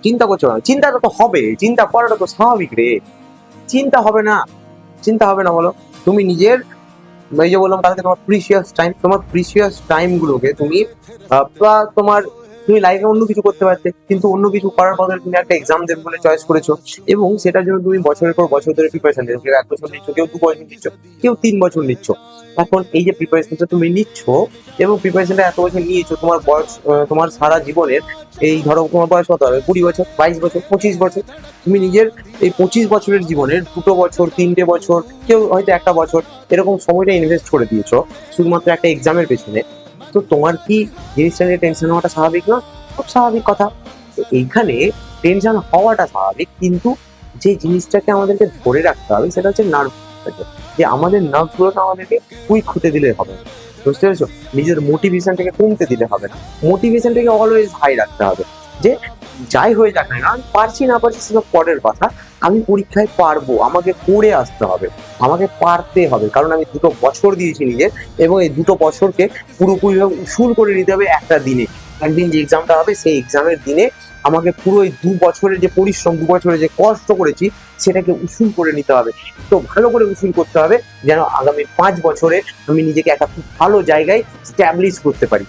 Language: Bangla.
চিন্তা করছো না, চিন্তাটা তো হবে, চিন্তা করাটা তো স্বাভাবিক রে। চিন্তা হবে না, চিন্তা হবে না বলো? তুমি নিজের, এই যে বললাম কালকে, তোমার প্রিসিয়াস টাইম গুলোকে তুমি বা তোমার, তুমি লাইফে অন্য কিছু করতে পারতে, কিন্তু অন্য কিছু করার বদলে তুমি একটা এক্সাম দেবে বলে চয়েস করেছো, এবং সেটার জন্য তুমি বছরের পর বছর ধরে প্রিপারেশন নিচ্ছ। কেউ 1 বছর নিচ্ছ, কেউ 2 বছর নিচ্ছ, কেউ 3 বছর নিচ্ছ। এখন এই যে প্রিপারেশনটা তুমি নিচ্ছ, এবং প্রিপারেশনটা এত বছর নিয়েছো, তোমার বয়স তোমার সারা জীবনের, এই ধরো তোমার বয়স কত হবে, 20 বছর, 22 বছর, 25 বছর, তুমি নিজের এই 25 বছরের জীবনের 2 বছর, 3টে বছর, কেউ হয়তো 1টা বছর, এরকম সময়টা ইনভেস্ট করে দিয়েছো শুধুমাত্র একটা এক্সামের পেছনে। তো তোমার কি জিনিসটা নিয়ে টেনশন হওয়াটা স্বাভাবিক না? খুব স্বাভাবিক কথা। তো এইখানে টেনশন হওয়াটা স্বাভাবিক, কিন্তু যে জিনিসটাকে আমাদেরকে ধরে রাখতে হবে সেটা হচ্ছে নার্ভ। যে আমাদের নার্ভ গুলোকে আমাদেরকে কুইক হতে দিলে হবে না, বুঝতে পেরেছো? নিজের মোটিভেশনটাকে কমতে দিলে হবে না, মোটিভেশনটাকে অলওয়েজ হাই রাখতে হবে। যে যাই হয়ে যাক না কেন, আমি পারছি না পারছি সেসব পরের কথা, আমি পরীক্ষায় পারবো, আমাকে করে আসতে হবে, আমাকে পারতে হবে, কারণ আমি 2 বছর দিয়েছি নিজের, এবং এই 2 বছরকে পুরোপুরিভাবে উসুল করে নিতে হবে একটা দিনে। একদিন যে এক্সামটা হবে সেই এক্সামের দিনে আমাকে পুরো এই 2 বছরের যে পরিশ্রম, 2 বছরের যে কষ্ট করেছি, সেটাকে উসুল করে নিতে হবে। তো ভালো করে উসুল করতে হবে, যেন আগামী 5 বছরে আমি নিজেকে একটা খুব ভালো জায়গায় স্ট্যাবলিশ করতে পারি।